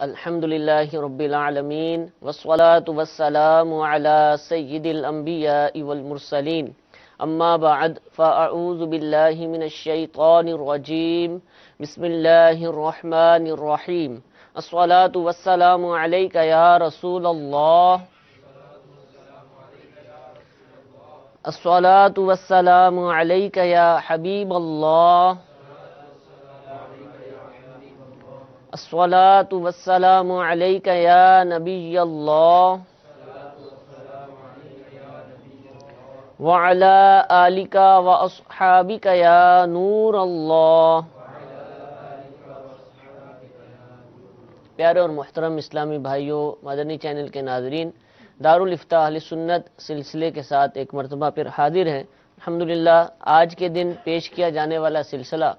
الحمدللہ رب العالمین والصلاة والسلام علی سید الانبیاء والمرسلین اما بعد فاعوذ باللہ من الشیطان الرجیم بسم اللہ الرحمن الرحیم الصلاة والسلام علیک یا رسول اللہ الصلاة والسلام علیک یا حبیب اللہ الصلاة والسلام علیک یا نبی اللہ وعلی آلک واصحابک یا نور اللہ۔ پیارے اور محترم اسلامی بھائیوں، مدنی چینل کے ناظرین، دارالفتاح اہل سنت سلسلے کے ساتھ ایک مرتبہ پھر حاضر ہیں۔ الحمدللہ آج کے دن پیش کیا جانے والا سلسلہ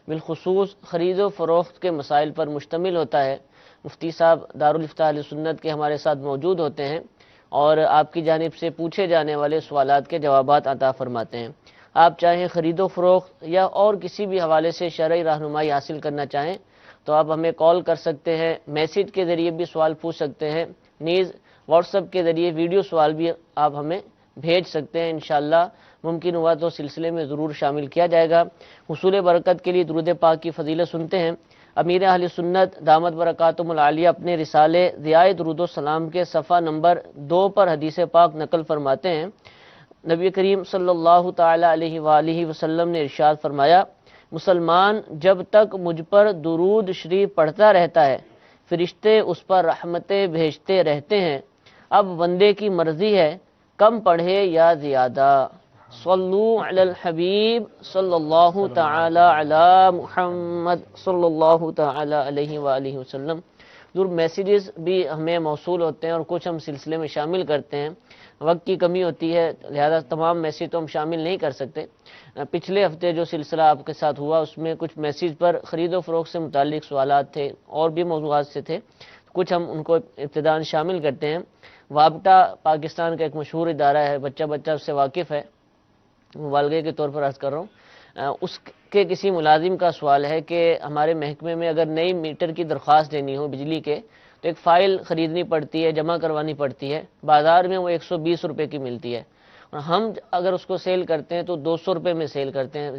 بالخصوص خرید و فروخت کے مسائل پر مشتمل ہوتا ہے۔ مفتی صاحب دارالفتاح اہل سنت کے ہمارے ساتھ موجود ہوتے ہیں اور آپ کی جانب سے پوچھے جانے والے سوالات کے جوابات عطا فرماتے ہیں۔ آپ چاہیں خرید و فروخت یا اور کسی بھی حوالے سے شرعی رہنمائی حاصل کرنا چاہیں تو آپ ہمیں کال کر سکتے ہیں، میسیج کے ذریعے بھی سوال پوچھ سکتے ہیں، نیز واٹس ایپ کے ذریعے ویڈیو سوال بھی آپ ہمیں بھیج سکتے ہیں۔ انشاءاللہ ممکن ہوا تو سلسلے میں ضرور شامل کیا جائے گا۔ حصول برکت کے لیے درود پاک کی فضیلت سنتے ہیں۔ امیر اہل سنت دامت برکاتہم العالیہ اپنے رسالے ضیاء درود و سلام کے صفحہ نمبر 2 پر حدیث پاک نقل فرماتے ہیں۔ نبی کریم صلی اللہ تعالی علیہ وآلہ وسلم نے ارشاد فرمایا، مسلمان جب تک مجھ پر درود شریف پڑھتا رہتا ہے فرشتے اس پر رحمتیں بھیجتے رہتے ہیں۔ اب بندے کی مرضی ہے کم پڑھے یا زیادہ۔ صلو علی الحبیب صلی اللہ تعالی علی محمد صلی اللہ تعالی علیہ وآلہ وسلم۔ ضرور میسیجز بھی ہمیں موصول ہوتے ہیں اور کچھ ہم سلسلے میں شامل کرتے ہیں، وقت کی کمی ہوتی ہے لہذا تمام میسیج تو ہم شامل نہیں کر سکتے۔ پچھلے ہفتے جو سلسلہ آپ کے ساتھ ہوا اس میں کچھ میسیج پر خرید و فروخت سے متعلق سوالات تھے اور بھی موضوعات سے تھے، کچھ ہم ان کو ابتداءً شامل کرتے ہیں۔ وابٹا پاکستان کا ایک مشہور ادارہ ہے، بچہ اس سے واقف ہے، مبالغے کے طور پر عرض کر رہا ہوں۔ اس کے کسی ملازم کا سوال ہے کہ ہمارے محکمے میں اگر نئی میٹر کی درخواست دینی ہو بجلی کے تو ایک فائل خریدنی پڑتی ہے، جمع کروانی پڑتی ہے، بازار میں وہ 120 روپے کی ملتی ہے اور ہم اگر اس کو سیل کرتے ہیں تو 200 روپے میں سیل کرتے ہیں،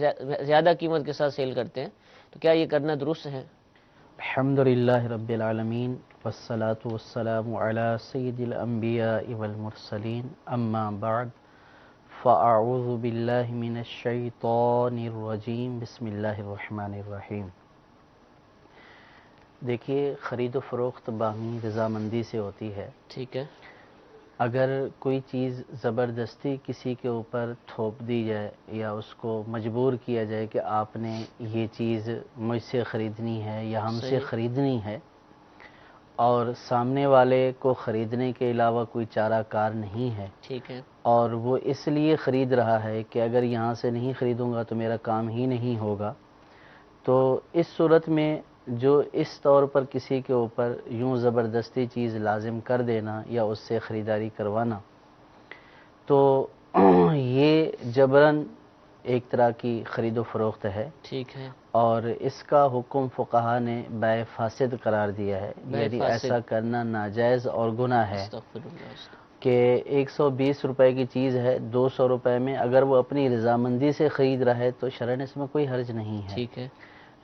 زیادہ قیمت کے ساتھ سیل کرتے ہیں، تو کیا یہ کرنا درست ہے؟ الحمدللہ رب العالمین والصلاة والسلام علی سید الانبیاء والمرسلین اما بعد فاعوذ باللہ من الشیطان الرجیم بسم اللہ الرحمن الرحیم۔ دیکھیے خرید و فروخت باہمی رضامندی سے ہوتی ہے۔ ٹھیک ہے۔ اگر کوئی چیز زبردستی کسی کے اوپر تھوپ دی جائے یا اس کو مجبور کیا جائے کہ آپ نے یہ چیز مجھ سے خریدنی ہے یا ہم سے خریدنی ہے اور سامنے والے کو خریدنے کے علاوہ کوئی چارہ کار نہیں ہے، ٹھیک ہے، اور وہ اس لیے خرید رہا ہے کہ اگر یہاں سے نہیں خریدوں گا تو میرا کام ہی نہیں ہوگا، تو اس صورت میں جو اس طور پر کسی کے اوپر یوں زبردستی چیز لازم کر دینا یا اس سے خریداری کروانا، تو یہ جبراً ایک طرح کی خرید و فروخت ہے۔ ٹھیک ہے، اور اس کا حکم فقہا نے بیع فاسد قرار دیا ہے، یعنی ایسا کرنا ناجائز اور گناہ ہے کہ 120 روپے کی چیز ہے 200 روپے میں اگر وہ اپنی رضامندی سے خرید رہا ہے تو شرعاً اس میں کوئی حرج نہیں ہے۔ ٹھیک ہے،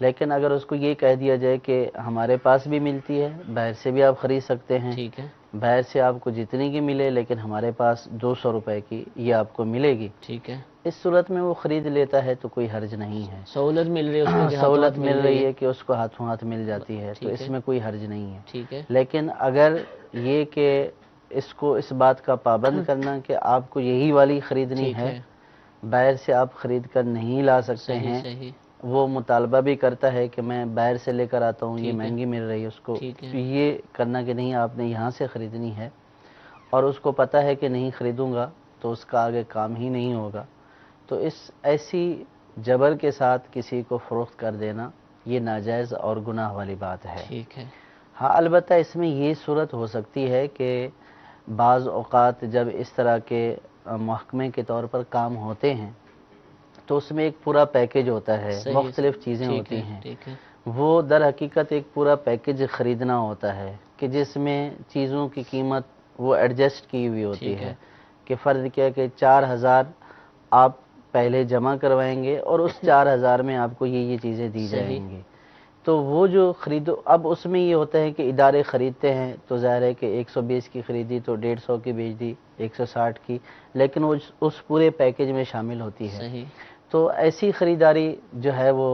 لیکن اگر اس کو یہ کہہ دیا جائے کہ ہمارے پاس بھی ملتی ہے، باہر سے بھی آپ خرید سکتے ہیں، ٹھیک ہے، باہر سے آپ کو جتنی کی ملے لیکن ہمارے پاس 200 روپے کی یہ آپ کو ملے گی، ٹھیک ہے، اس صورت میں وہ خرید لیتا ہے تو کوئی حرج نہیں ہے۔ سہولت مل رہی ہے اس کو، سہولت مل رہی ہے کہ اس کو ہاتھوں ہاتھ مل جاتی ہے تو اس میں کوئی حرج نہیں ہے۔ ٹھیک ہے، لیکن اگر یہ کہ اس کو اس بات کا پابند کرنا کہ آپ کو یہی والی خریدنی ہے، باہر سے آپ خرید کر نہیں لا سکتے ہیں، وہ مطالبہ بھی کرتا ہے کہ میں باہر سے لے کر آتا ہوں، یہ مہنگی مل رہی ہے اس کو، تو یہ کرنا کہ نہیں آپ نے یہاں سے خریدنی ہے اور اس کو پتہ ہے کہ نہیں خریدوں گا تو اس کا آگے کام ہی نہیں ہوگا، تو اس ایسی جبر کے ساتھ کسی کو فروخت کر دینا یہ ناجائز اور گناہ والی بات ہے۔ ٹھیک ہے، ہاں البتہ اس میں یہ صورت ہو سکتی ہے کہ بعض اوقات جب اس طرح کے محکمے کے طور پر کام ہوتے ہیں تو اس میں ایک پورا پیکیج ہوتا ہے، مختلف چیزیں ہوتی ہیں، وہ در حقیقت ایک پورا پیکج خریدنا ہوتا ہے کہ جس میں چیزوں کی قیمت وہ ایڈجسٹ کی ہوئی ہوتی ہے کہ فرض کیا کہ 4,000 آپ پہلے جمع کروائیں گے اور اس 4,000 میں آپ کو یہ چیزیں دی جائیں گی. تو وہ جو خریدو، اب اس میں یہ ہوتا ہے کہ ادارے خریدتے ہیں تو ظاہر ہے کہ 120 کی خریدی تو 150 کی بیچ دی، 160 کی، لیکن وہ اس پورے پیکج میں شامل ہوتی ہے. تو ایسی خریداری جو ہے وہ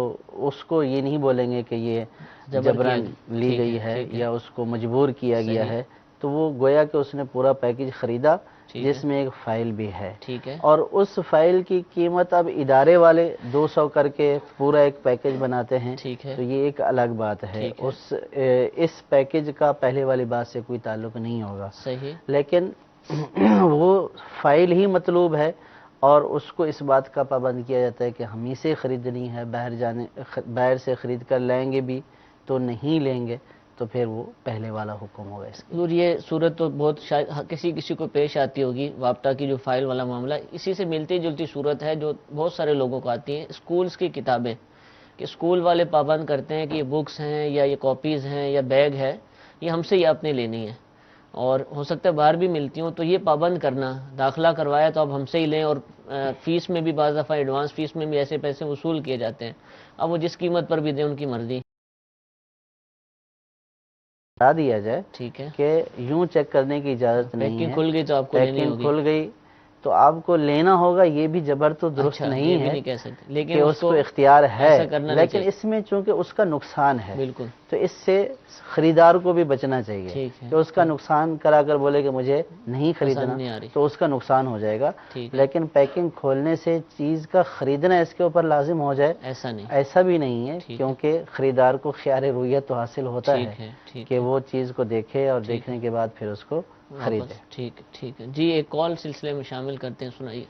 اس کو یہ نہیں بولیں گے کہ یہ جبراً لی گئی ہے یا اس کو مجبور کیا گیا ہے. تو وہ گویا کہ اس نے پورا پیکج خریدا جس میں ایک فائل بھی ہے، اور اس فائل کی قیمت اب ادارے والے 200 کر کے پورا ایک پیکج بناتے ہیں. تو یہ ایک الگ بات ہے، اس پیکج کا پہلے والی بات سے کوئی تعلق نہیں ہوگا. لیکن وہ فائل ہی مطلوب ہے اور اس کو اس بات کا پابند کیا جاتا ہے کہ ہم ہی سے خریدنی ہے، باہر سے خرید کر لیں گے بھی تو نہیں لیں گے، تو پھر وہ پہلے والا حکم ہوگا. اس حضور یہ صورت تو بہت کسی کو پیش آتی ہوگی، وابطہ کی جو فائل والا معاملہ، اسی سے ملتی جلتی صورت ہے جو بہت سارے لوگوں کو آتی ہیں. اسکولز کی کتابیں کہ اسکول والے پابند کرتے ہیں کہ یہ بکس ہیں یا یہ کاپیز ہیں یا بیگ ہے، یہ ہم سے ہی آپ نے لینی ہے، اور ہو سکتا ہے باہر بھی ملتی ہوں. تو یہ پابند کرنا، داخلہ کروایا تو اب ہم سے ہی لیں، اور فیس میں بھی بعض دفعہ ایڈوانس فیس میں بھی ایسے پیسے وصول کیے جاتے ہیں. اب وہ جس قیمت پر بھی دیں ان کی مرضی. بتا دیا جائے کہ یوں چیک کرنے کی اجازت نہیں ہے. پیکنگ کھل گئی تو آپ کو لینی ہوگی، کھل گئی تو آپ کو لینا ہوگا. یہ بھی جبر تو درست نہیں ہے لیکن کہ اس کو اختیار ہے، لیکن اس میں چونکہ اس کا نقصان ہے بالکل، تو اس سے خریدار کو بھی بچنا چاہیے کہ اس کا نقصان کرا کر بولے کہ مجھے نہیں خریدنا تو اس کا نقصان ہو جائے گا. لیکن پیکنگ کھولنے سے چیز کا خریدنا اس کے اوپر لازم ہو جائے ایسا بھی نہیں ہے، کیونکہ خریدار کو خیار رویت تو حاصل ہوتا ہے کہ وہ چیز کو دیکھے اور دیکھنے کے بعد پھر اس کو خریدے. ٹھیک ہے جی. ایک کال سلسلے میں شامل کرتے ہیں، سنائیے.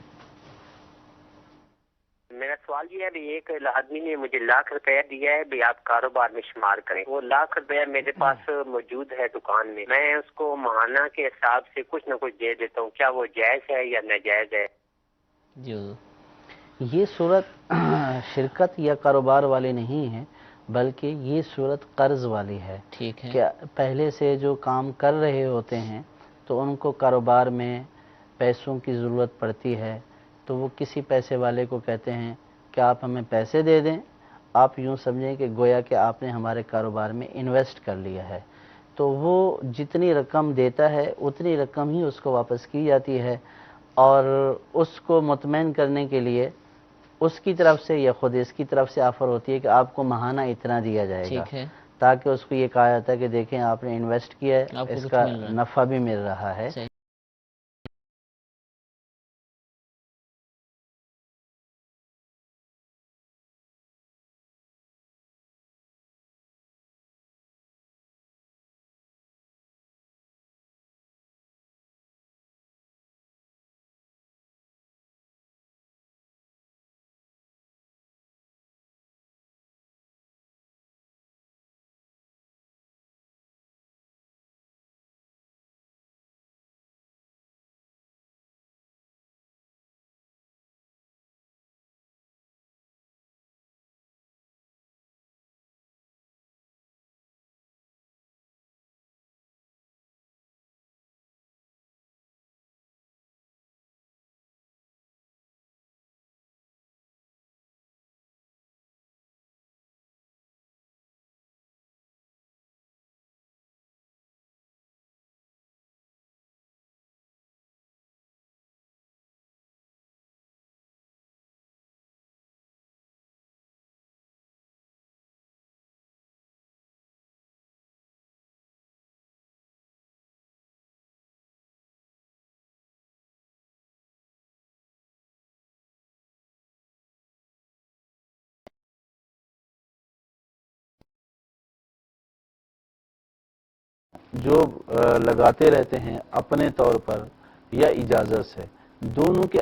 میرا سوال یہ ہے، ایک آدمی نے مجھے ₹1,00,000 دیا ہے بھی آپ کاروبار میں شمار کریں. وہ ₹1,00,000 میرے پاس موجود ہے دکان میں، میں اس کو ماہانہ کے حساب سے کچھ نہ کچھ دے دیتا ہوں. کیا وہ جائز ہے یا ناجائز ہے؟ جی یہ صورت شرکت یا کاروبار والی نہیں ہے، بلکہ یہ صورت قرض والی ہے. کہ پہلے سے جو کام کر رہے ہوتے ہیں تو ان کو کاروبار میں پیسوں کی ضرورت پڑتی ہے، تو وہ کسی پیسے والے کو کہتے ہیں کہ آپ ہمیں پیسے دے دیں. آپ یوں سمجھیں کہ گویا کہ آپ نے ہمارے کاروبار میں انویسٹ کر لیا ہے. تو وہ جتنی رقم دیتا ہے اتنی رقم ہی اس کو واپس کی جاتی ہے، اور اس کو مطمئن کرنے کے لیے اس کی طرف سے یا خود اس کی طرف سے آفر ہوتی ہے کہ آپ کو ماہانہ اتنا دیا جائے گا، تاکہ اس کو یہ کہا جاتا ہے کہ دیکھیں آپ نے انویسٹ کیا ہے، اس کا نفع بھی مل رہا ہے. جو لگاتے رہتے ہیں اپنے طور پر یا اجازت سے، دونوں کے